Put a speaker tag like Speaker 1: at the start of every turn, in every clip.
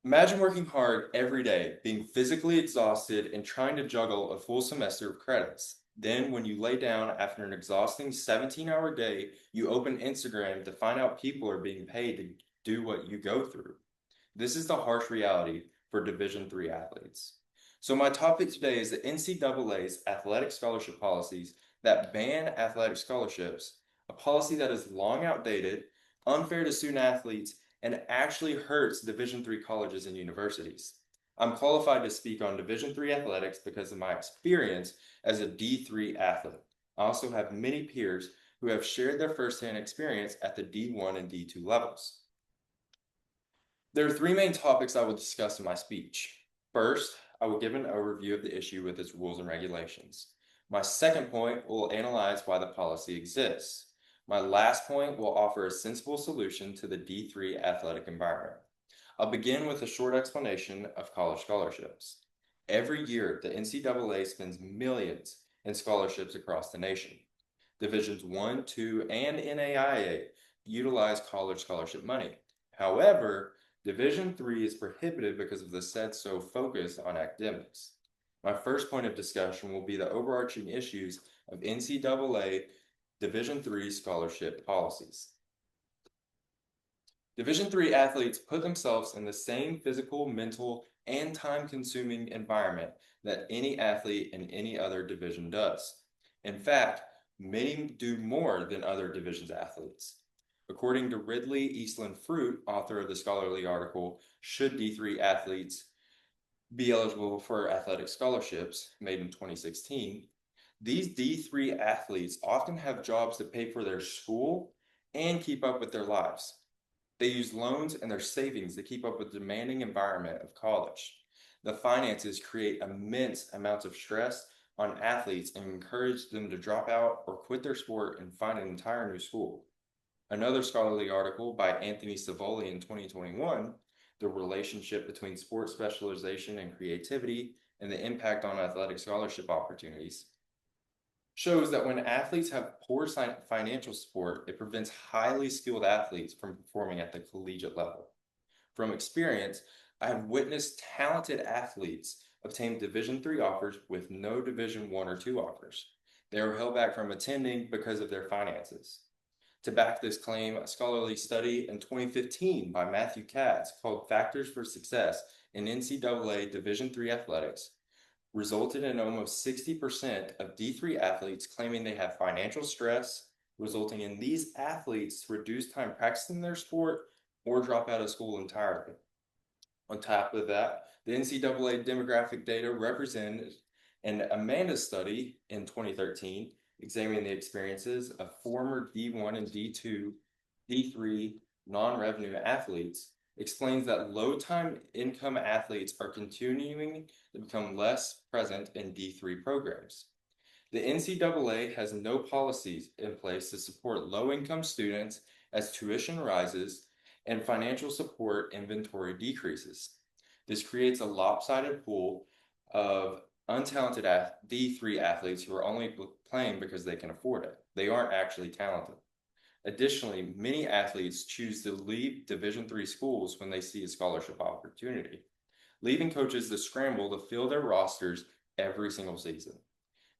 Speaker 1: Imagine working hard every day, being physically exhausted, and trying to juggle a full semester of credits. Then, when you lay down after an exhausting 17-hour day, you open Instagram to find out people are being paid to do what you go through. This is the harsh reality for Division III athletes. So, my topic today is the NCAA's athletic scholarship policies that ban athletic scholarships, a policy that is long outdated, unfair to student athletes, and actually hurts Division III colleges and universities. I'm qualified to speak on Division III athletics because of my experience as a D3 athlete. I also have many peers who have shared their firsthand experience at the D1 and D2 levels. There are three main topics I will discuss in my speech. First, I will give an overview of the issue with its rules and regulations. My second point will analyze why the policy exists. My last point will offer a sensible solution to the D3 athletic environment. I'll begin with a short explanation of college scholarships. Every year, the NCAA spends millions in scholarships across the nation. Divisions 1, 2, and NAIA utilize college scholarship money. However, Division 3 is prohibited because of the said so focus on academics. My first point of discussion will be the overarching issues of NCAA Division 3 scholarship policies. Division 3 athletes put themselves in the same physical, mental, and time-consuming environment that any athlete in any other division does. In fact, many do more than other divisions athletes. According to Ridley Eastland Fruit, author of the scholarly article, Should D3 Athletes Be Eligible for Athletic Scholarships, made in 2016, these D3 athletes often have jobs to pay for their school and keep up with their lives. They use loans and their savings to keep up with the demanding environment of college. The finances create immense amounts of stress on athletes and encourage them to drop out or quit their sport and find an entire new school. Another scholarly article by Anthony Savoli in 2021, The Relationship Between Sports Specialization and Creativity and the Impact on Athletic Scholarship Opportunities, shows that when athletes have poor financial support, it prevents highly skilled athletes from performing at the collegiate level. From experience, I have witnessed talented athletes obtain Division III offers with no Division I or II offers. They are held back from attending because of their finances. To back this claim, a scholarly study in 2015 by Matthew Katz called Factors for Success in NCAA Division III Athletics resulted in almost 60% of D3 athletes claiming they have financial stress, resulting in these athletes to reduce time practicing their sport or drop out of school entirely. On top of that, the NCAA demographic data represented an Amanda study in 2013 examining the experiences of former D1 and D2, D3 non-revenue athletes explains that low-time income athletes are continuing to become less present in D3 programs. The NCAA has no policies in place to support low-income students as tuition rises and financial support inventory decreases. This creates a lopsided pool of untalented D3 athletes who are only playing because they can afford it. They aren't actually talented. Additionally, many athletes choose to leave Division III schools when they see a scholarship opportunity, leaving coaches to scramble to fill their rosters every single season.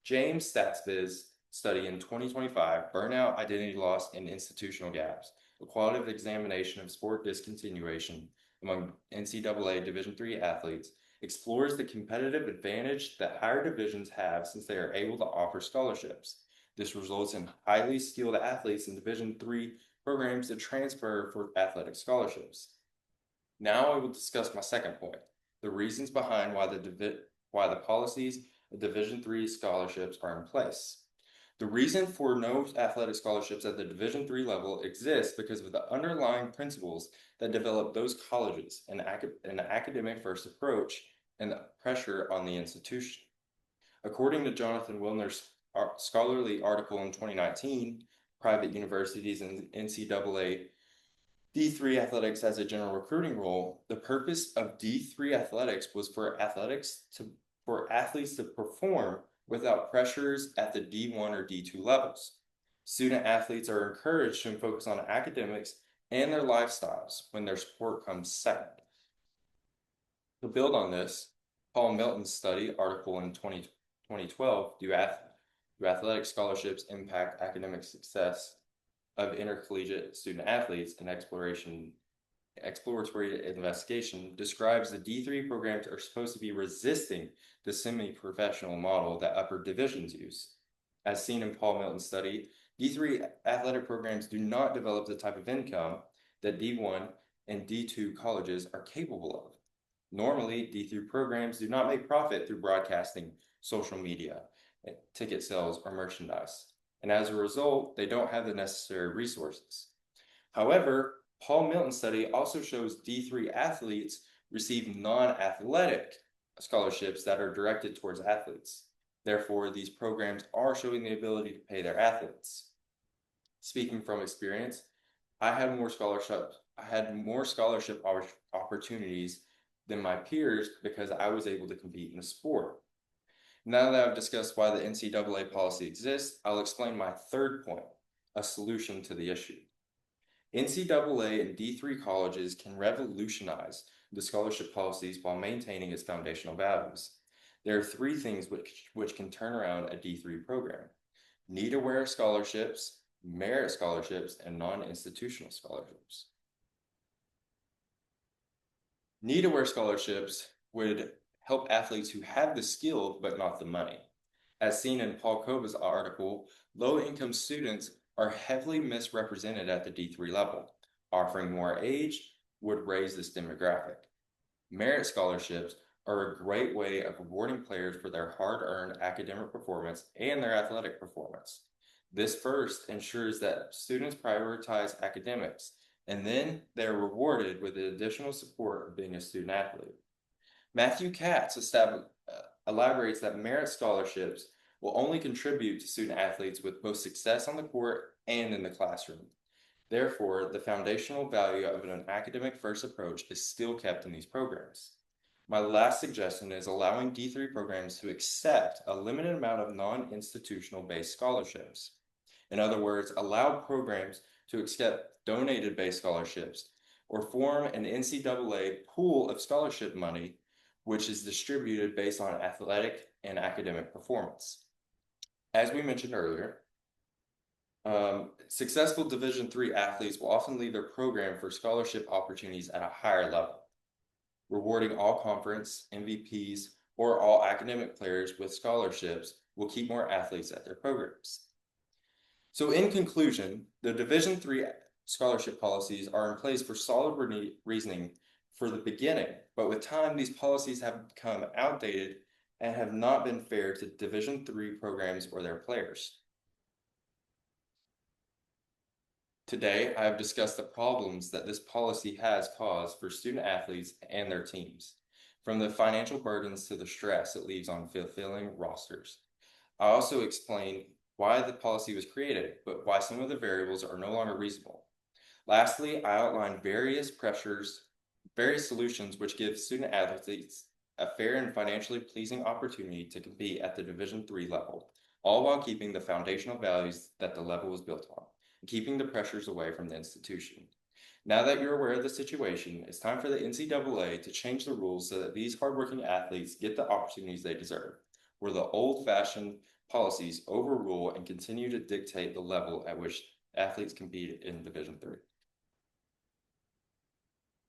Speaker 1: James Statsby's study in 2025, Burnout, Identity Loss, and Institutional Gaps, a qualitative examination of sport discontinuation among NCAA Division III athletes, explores the competitive advantage that higher divisions have since they are able to offer scholarships. This results in highly skilled athletes in Division III programs to transfer for athletic scholarships. Now I will discuss my second point, the reasons behind why the policies of Division III scholarships are in place. The reason for no athletic scholarships at the Division III level exists because of the underlying principles that develop those colleges, an academic first approach, and the pressure on the institution. According to Jonathan Wilner's scholarly article in 2019, Private Universities and NCAA D3 athletics as a general recruiting role, the purpose of D3 athletics was for athletes to perform without pressures at the D1 or D2 levels. Student athletes are encouraged to focus on academics and their lifestyles when their sport comes second. To build on this, Paul Milton's study article in 2012, do athletic scholarships impact academic success of intercollegiate student athletes and exploratory investigation describes the D3 programs are supposed to be resisting the semi-professional model that upper divisions use. As seen in Paul Milton's study, D3 athletic programs do not develop the type of income that D1 and D2 colleges are capable of. Normally, D3 programs do not make profit through broadcasting, social media, ticket sales, or merchandise. And as a result, they don't have the necessary resources. However, Paul Milton's study also shows D3 athletes receive non-athletic scholarships that are directed towards athletes. Therefore, these programs are showing the ability to pay their athletes. Speaking from experience, I had more scholarship opportunities than my peers because I was able to compete in the sport. Now that I've discussed why the NCAA policy exists, I'll explain my third point, a solution to the issue. NCAA and D3 colleges can revolutionize the scholarship policies while maintaining its foundational values. There are three things which can turn around a D3 program: need-aware scholarships, merit scholarships, and non-institutional scholarships. Need-aware scholarships would help athletes who have the skill but not the money. As seen in Paul Kova's article, low-income students are heavily misrepresented at the D3 level. Offering more age would raise this demographic. Merit scholarships are a great way of rewarding players for their hard-earned academic performance and their athletic performance. This first ensures that students prioritize academics, and then they're rewarded with the additional support of being a student athlete. Matthew Katz elaborates that merit scholarships will only contribute to student athletes with both success on the court and in the classroom. Therefore, the foundational value of an academic-first approach is still kept in these programs. My last suggestion is allowing D3 programs to accept a limited amount of non-institutional based scholarships. In other words, allow programs to accept donated based scholarships or form an NCAA pool of scholarship money which is distributed based on athletic and academic performance. As we mentioned earlier, successful Division III athletes will often leave their program for scholarship opportunities at a higher level, rewarding all conference, MVPs, or all academic players with scholarships will keep more athletes at their programs. So in conclusion, the Division III scholarship policies are in place for solid reasoning for the beginning, but with time, these policies have become outdated and have not been fair to Division III programs or their players. Today, I have discussed the problems that this policy has caused for student athletes and their teams, from the financial burdens to the stress it leaves on fulfilling rosters. I also explained why the policy was created, but why some of the variables are no longer reasonable. Lastly, I outlined various solutions which give student athletes a fair and financially pleasing opportunity to compete at the Division III level, all while keeping the foundational values that the level was built on, and keeping the pressures away from the institution. Now that you're aware of the situation, it's time for the NCAA to change the rules so that these hardworking athletes get the opportunities they deserve, where the old-fashioned policies overrule and continue to dictate the level at which athletes compete in Division III.